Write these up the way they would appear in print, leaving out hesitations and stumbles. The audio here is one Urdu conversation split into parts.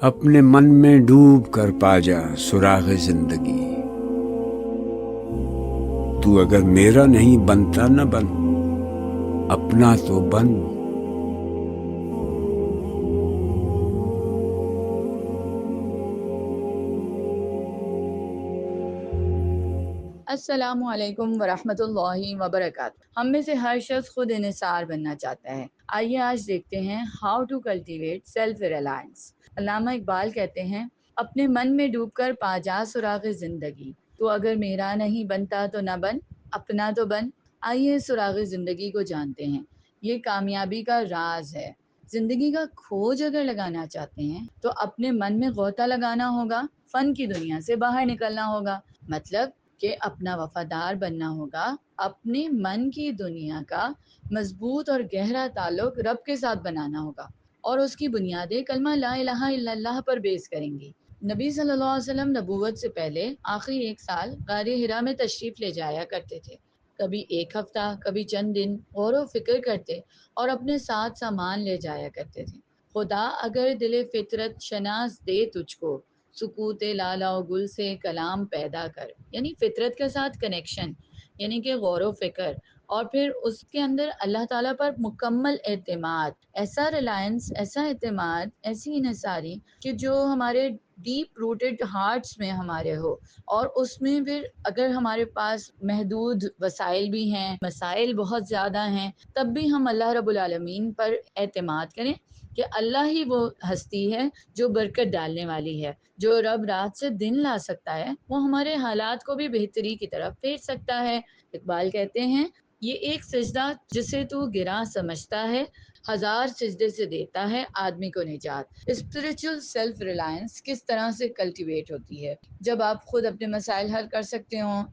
اپنے من میں ڈوب کر پا جا سراغ زندگی، تو اگر میرا نہیں بنتا نہ بن، اپنا تو بن۔ السلام علیکم ورحمۃ اللہ وبرکاتہ۔ ہم میں سے ہر شخص خود انحصار بننا چاہتا ہے۔ آئیے آج دیکھتے ہیں how to cultivate self reliance. Allama Iqbal کہتے ہیں، اپنے من میں ڈوب کر پا جا سراغ زندگی، تو اگر میرا نہیں بنتا تو نہ بن، اپنا تو بن۔ آئیے سراغ زندگی کو جانتے ہیں۔ یہ کامیابی کا راز ہے۔ زندگی کا کھوج اگر لگانا چاہتے ہیں تو اپنے من میں غوطہ لگانا ہوگا، فن کی دنیا سے باہر نکلنا ہوگا، مطلب کہ اپنا وفادار بننا ہوگا، اپنے من کی دنیا کا مضبوط اور گہرا تعلق رب کے ساتھ بنانا ہوگا، اور اس کی بنیادیں کلمہ لا الہ الا اللہ پر بیس کریں گی۔ نبی صلی اللہ علیہ وسلم نبوت سے پہلے آخری 1 سال غار حرا میں تشریف لے جایا کرتے تھے۔ کبھی 1 ہفتہ، کبھی چند دن غور و فکر کرتے اور اپنے ساتھ سامان لے جایا کرتے تھے۔ خدا اگر دل فطرت شناس دے تجھ کو، سکوت لالا و گل سے کلام پیدا کر، یعنی فطرت کے ساتھ کنیکشن، یعنی کہ غور و فکر، اور پھر اس کے اندر اللہ تعالیٰ پر مکمل اعتماد، ایسا ریلائنس، ایسا اعتماد، ایسی انحصاری کہ جو ہمارے ڈیپ روٹڈ ہارٹس میں ہمارے ہو، اور اس میں پھر اگر ہمارے پاس محدود وسائل بھی ہیں، مسائل بہت زیادہ ہیں، تب بھی ہم اللہ رب العالمین پر اعتماد کریں کہ اللہ ہی وہ ہستی ہے جو برکت ڈالنے والی ہے، جو رب رات سے دن لا سکتا ہے، وہ ہمارے حالات کو بھی بہتری کی طرف پھیر سکتا ہے۔ اقبال کہتے ہیں، یہ ایک سجدہ جسے تو گراں سمجھتا ہے، 1000 سجدے سے دیتا ہے آدمی کو نجات۔ اسپریچول سیلف ریلائنس کس طرح سے کلٹیویٹ ہوتی ہے؟ جب آپ خود اپنے مسائل حل کر سکتے ہوں،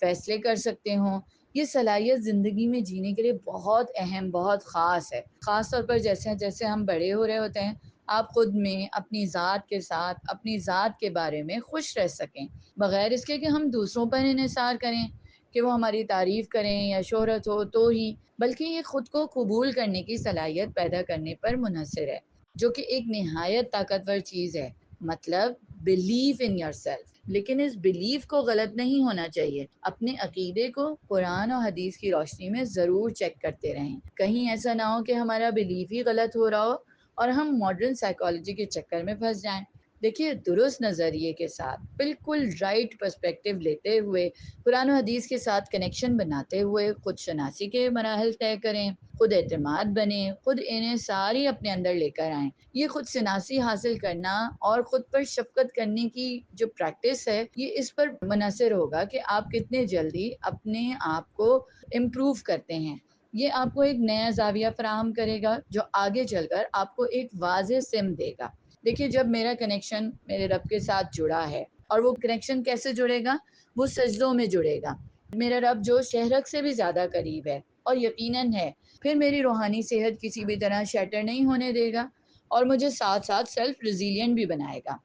فیصلے کر سکتے ہوں۔ یہ صلاحیت زندگی میں جینے کے لیے بہت اہم، بہت خاص ہے، خاص طور پر جیسے جیسے ہم بڑے ہو رہے ہوتے ہیں، آپ خود میں اپنی ذات کے ساتھ، اپنی ذات کے بارے میں خوش رہ سکیں، بغیر اس کے کہ ہم دوسروں پر انحصار کریں کہ وہ ہماری تعریف کریں یا شہرت ہو تو ہی، بلکہ یہ خود کو قبول کرنے کی صلاحیت پیدا کرنے پر منحصر ہے، جو کہ ایک نہایت طاقتور چیز ہے۔ مطلب بلیف ان یور سیلف، لیکن اس بلیف کو غلط نہیں ہونا چاہیے۔ اپنے عقیدے کو قرآن اور حدیث کی روشنی میں ضرور چیک کرتے رہیں، کہیں ایسا نہ ہو کہ ہمارا بلیف ہی غلط ہو رہا ہو اور ہم ماڈرن سائیکالوجی کے چکر میں پھنس جائیں۔ دیکھیے، درست نظریے کے ساتھ، بالکل رائٹ پرسپیکٹیو لیتے ہوئے، قرآن و حدیث کے ساتھ کنیکشن بناتے ہوئے خود شناسی کے مراحل طے کریں، خود اعتماد بنیں، خود انہیں ساری اپنے اندر لے کر آئیں۔ یہ خود شناسی حاصل کرنا اور خود پر شفقت کرنے کی جو پریکٹس ہے، یہ اس پر منحصر ہوگا کہ آپ کتنے جلدی اپنے آپ کو امپروو کرتے ہیں۔ یہ آپ کو ایک نیا زاویہ فراہم کرے گا جو آگے چل کر آپ کو ایک واضح سمت دے گا۔ دیکھیے، جب میرا کنیکشن میرے رب کے ساتھ جڑا ہے، اور وہ کنیکشن کیسے جڑے گا؟ وہ سجدوں میں جڑے گا۔ میرا رب جو شہرک سے بھی زیادہ قریب ہے، اور یقیناً ہے، پھر میری روحانی صحت کسی بھی طرح شیٹر نہیں ہونے دے گا، اور مجھے ساتھ ساتھ سیلف ریزیلینٹ بھی بنائے گا۔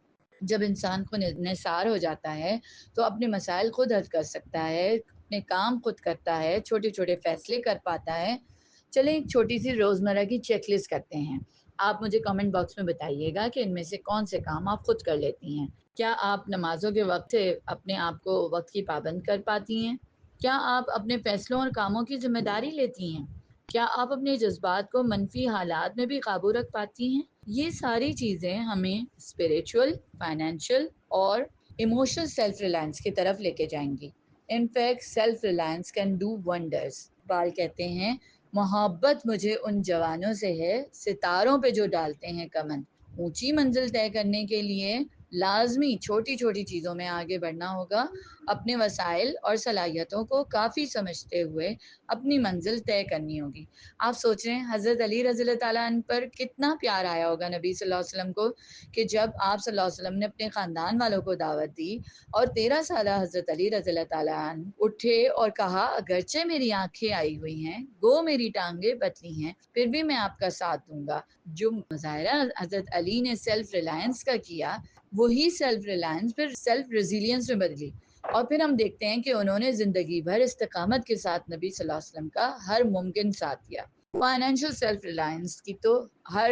جب انسان کو نثار ہو جاتا ہے تو اپنے مسائل خود حل کر سکتا ہے، اپنے کام خود کرتا ہے، چھوٹے چھوٹے فیصلے کر پاتا ہے۔ چلیں ایک چھوٹی سی روزمرہ کی چیک لسٹ کرتے ہیں۔ آپ مجھے کامنٹ باکس میں بتائیے گا کہ ان میں سے کون سے کام آپ خود کر لیتی ہیں۔ کیا آپ نمازوں کے وقت سے اپنے آپ کو وقت کی پابند کر پاتی ہیں؟ کیا آپ اپنے فیصلوں اور کاموں کی ذمہ داری لیتی ہیں؟ کیا آپ اپنے جذبات کو منفی حالات میں بھی قابو رکھ پاتی ہیں؟ یہ ساری چیزیں ہمیں اسپریچول، فائنینشیل اور ایموشنل سیلف ریلائنس کی طرف لے کے جائیں گی۔ In fact self Reliance can do wonders. Iqbal کہتے ہیں، محبت مجھے ان جوانوں سے ہے، ستاروں پہ جو ڈالتے ہیں کمن۔ اونچی منزل طے کرنے کے لیے لازمی چھوٹی چھوٹی چیزوں میں آگے بڑھنا ہوگا، اپنے وسائل اور صلاحیتوں کو کافی سمجھتے ہوئے اپنی منزل طے کرنی ہوگی۔ آپ سوچ رہے ہیں حضرت علی رضی اللہ تعالیٰ عنہ پر کتنا پیار آیا ہوگا نبی صلی اللہ علیہ وسلم کو، کہ جب آپ صلی اللہ علیہ وسلم نے اپنے خاندان والوں کو دعوت دی اور 13 سالہ حضرت علی رضی اللہ تعالیٰ عنہ اٹھے اور کہا، اگرچہ میری آنکھیں آئی ہوئی ہیں، گو میری ٹانگیں پتلی ہیں، پھر بھی میں آپ کا ساتھ دوں گا۔ جو مظاہرہ حضرت علی نے سیلف ریلائنس کا کیا، وہی سیلف ریلائنس پھر سیلف ریزیلینس میں بدلی، اور پھر ہم دیکھتے ہیں کہ انہوں نے زندگی بھر استقامت کے ساتھ نبی صلی اللہ علیہ وسلم کا ہر ممکن ساتھ دیا۔ فائنینشیل سیلف ریلائنس کی تو ہر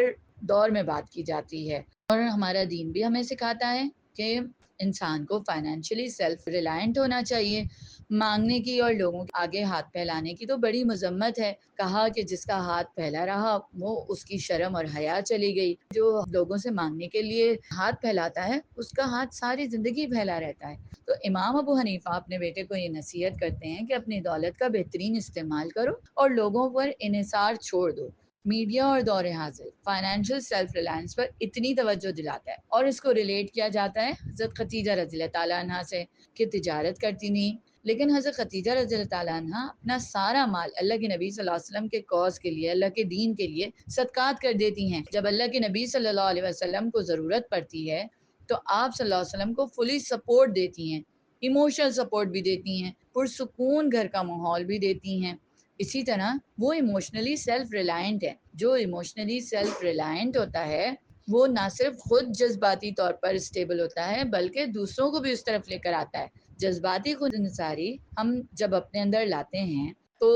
دور میں بات کی جاتی ہے، اور ہمارا دین بھی ہمیں سکھاتا ہے کہ انسان کو فائنینشلی سیلف ریلائنٹ ہونا چاہیے۔ مانگنے کی اور لوگوں کے آگے ہاتھ پھیلانے کی تو بڑی مذمت ہے۔ کہا کہ جس کا ہاتھ پھیلا رہا وہ اس کی شرم اور حیا چلی گئی۔ جو لوگوں سے مانگنے کے لیے ہاتھ پھیلاتا ہے اس کا ہاتھ ساری زندگی پھیلا رہتا ہے۔ تو امام ابو حنیفہ اپنے بیٹے کو یہ نصیحت کرتے ہیں کہ اپنی دولت کا بہترین استعمال کرو اور لوگوں پر انحصار چھوڑ دو۔ میڈیا اور دور حاضر فائنینشیل سیلف ریلائنس پر اتنی توجہ دلاتا ہے اور اس کو ریلیٹ کیا جاتا ہے حضرت خدیجہ رضی اللہ تعالیٰ عنہ سے کہ تجارت کرتی نہیں، لیکن حضرت خدیجہ رضی اللہ تعالیٰ عنہ اپنا سارا مال اللہ کے نبی صلی اللہ علیہ وسلم کے کاز کے لیے، اللہ کے دین کے لیے صدقات کر دیتی ہیں۔ جب اللہ کے نبی صلی اللہ علیہ وسلم کو ضرورت پڑتی ہے تو آپ صلی اللہ علیہ وسلم کو فلی سپورٹ دیتی ہیں، ایموشنل سپورٹ بھی دیتی ہیں، پرسکون گھر کا ماحول بھی دیتی ہیں۔ اسی طرح وہ ایموشنلی سیلف ریلائنٹ ہے۔ جو ایموشنلی سیلف ریلائنٹ ہوتا ہے وہ نہ صرف خود جذباتی طور پر اسٹیبل ہوتا ہے بلکہ دوسروں کو بھی اس طرف لے کر آتا ہے۔ جذباتی خود انحصاری ہم جب اپنے اندر لاتے ہیں تو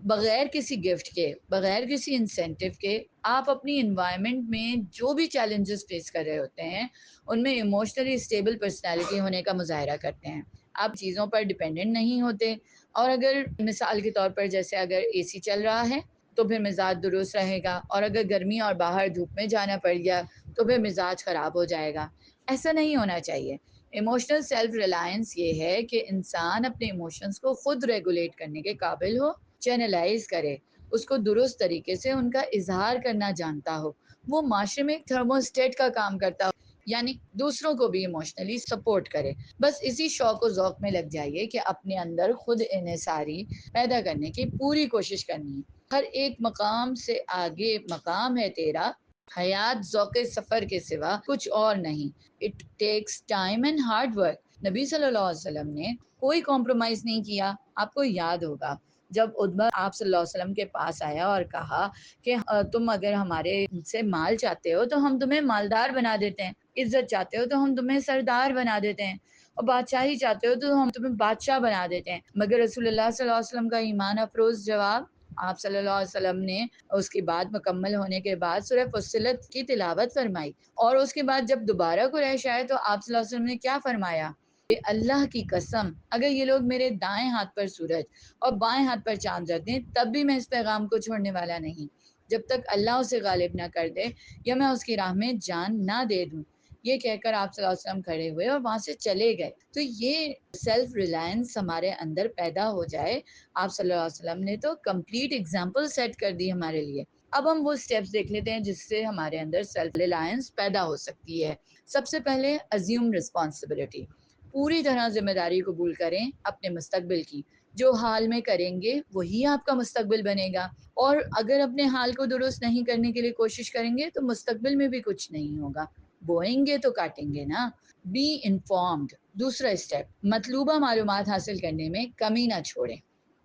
بغیر کسی گفٹ کے، بغیر کسی انسینٹیو کے، آپ اپنی انوائرمنٹ میں جو بھی چیلنجز فیس کر رہے ہوتے ہیں ان میں ایموشنلی اسٹیبل پرسنالٹی ہونے کا مظاہرہ کرتے ہیں۔ آپ چیزوں پر ڈیپینڈنٹ نہیں ہوتے، اور اگر مثال کے طور پر جیسے اگر اے سی چل رہا ہے تو پھر مزاج درست رہے گا، اور اگر گرمی اور باہر دھوپ میں جانا پڑ گیا تو پھر مزاج خراب ہو جائے گا۔ ایسا نہیں ہونا چاہیے۔ ایموشنل سیلف ریلائنس یہ ہے کہ انسان اپنے ایموشنز کو خود ریگولیٹ کرنے کے قابل ہو، چینلائز کرے، اس کو درست طریقے سے ان کا اظہار کرنا جانتا ہو، وہ معاشرے میں ایک تھرموسٹیٹ کا کام کرتا ہو، یعنی دوسروں کو بھی ایموشنلی سپورٹ کرے۔ بس اسی شوق و ذوق میں لگ جائیے کہ اپنے اندر خود انحصاری پیدا کرنے کی پوری کوشش کرنی ہے۔ ہر ایک مقام سے آگے مقام ہے تیرا، حیات ذوق سفر کے سوا کچھ اور نہیں۔ It takes time and hard work. نبی صلی اللہ علیہ وسلم نے کوئی کمپرومائز نہیں کیا۔ آپ کو یاد ہوگا جب عتبہ آپ صلی اللہ علیہ وسلم کے پاس آیا اور کہا کہ تم اگر ہمارے سے مال چاہتے ہو تو ہم تمہیں مالدار بنا دیتے ہیں، عزت چاہتے ہو تو ہم تمہیں سردار بنا دیتے ہیں، اور بادشاہی چاہتے ہو تو ہم تمہیں بادشاہ بنا دیتے ہیں۔ مگر رسول اللہ صلی اللہ علیہ وسلم کا ایمان افروز جواب، آپ صلی اللہ علیہ وسلم نے اس کی بات مکمل ہونے کے بعد سورہ فصلت کی تلاوت فرمائی، اور اس کے بعد جب دوبارہ قریش آئے تو آپ صلی اللہ علیہ وسلم نے کیا فرمایا کہ اللہ کی قسم اگر یہ لوگ میرے دائیں ہاتھ پر سورج اور بائیں ہاتھ پر چاند رکھ دیں تب بھی میں اس پیغام کو چھوڑنے والا نہیں، جب تک اللہ اسے غالب نہ کر دے یا میں اس کی راہ میں جان نہ دے دوں۔ یہ کہہ کر آپ صلی اللہ علیہ وسلم کھڑے ہوئے اور وہاں سے چلے گئے۔ تو یہ سیلف ریلائنس ہمارے اندر پیدا ہو جائے۔ آپ صلی اللہ علیہ وسلم نے تو کمپلیٹ ایگزامپل سیٹ کر دی ہمارے لیے۔ اب ہم وہ سٹیپس دیکھ لیتے ہیں جس سے ہمارے اندر سیلف ریلائنس پیدا ہو سکتی ہے۔ سب سے پہلے ازیوم رسپانسبلٹی، پوری طرح ذمہ داری قبول کریں اپنے مستقبل کی۔ جو حال میں کریں گے وہی آپ کا مستقبل بنے گا، اور اگر اپنے حال کو درست نہیں کرنے کے لیے کوشش کریں گے تو مستقبل میں بھی کچھ نہیں ہوگا۔ بوئیں گے تو کاٹیں گے نا۔ بی انفارمڈ، دوسرا اسٹیپ، مطلوبہ معلومات حاصل کرنے میں کمی نہ چھوڑیں،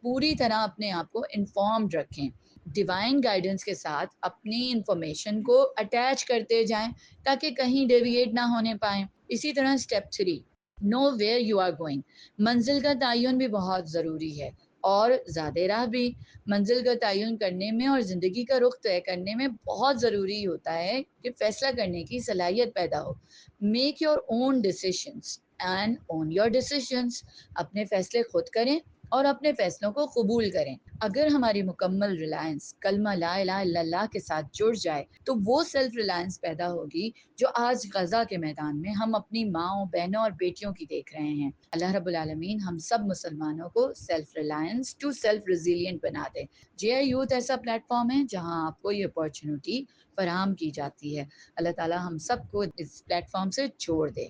پوری طرح اپنے آپ کو انفارمڈ رکھیں، ڈیوائن گائیڈنس کے ساتھ اپنی انفارمیشن کو اٹیچ کرتے جائیں تاکہ کہیں ڈیویٹ نہ ہونے پائیں۔ اسی طرح step 3، know where you are going, منزل کا تعین بھی بہت ضروری ہے، اور زیادہ راہ بھی۔ منزل کا تعین کرنے میں اور زندگی کا رخ طے کرنے میں بہت ضروری ہوتا ہے کہ فیصلہ کرنے کی صلاحیت پیدا ہو۔ Make your own decisions and own your decisions, اپنے فیصلے خود کریں اور اپنے فیصلوں کو قبول کریں۔ اگر ہماری مکمل ریلائنس کلمہ لا الہ الا اللہ کے ساتھ جڑ جائے تو وہ سیلف ریلائنس پیدا ہوگی جو آج غزہ کے میدان میں ہم اپنی ماؤں، بہنوں اور بیٹیوں کی دیکھ رہے ہیں۔ اللہ رب العالمین ہم سب مسلمانوں کو self reliance to self resilient بنا دے۔ جے آئی یوتھ ایسا پلیٹ فارم ہے جہاں آپ کو یہ اپارچونٹی فراہم کی جاتی ہے۔ اللہ تعالی ہم سب کو اس پلیٹ فارم سے جوڑ دے۔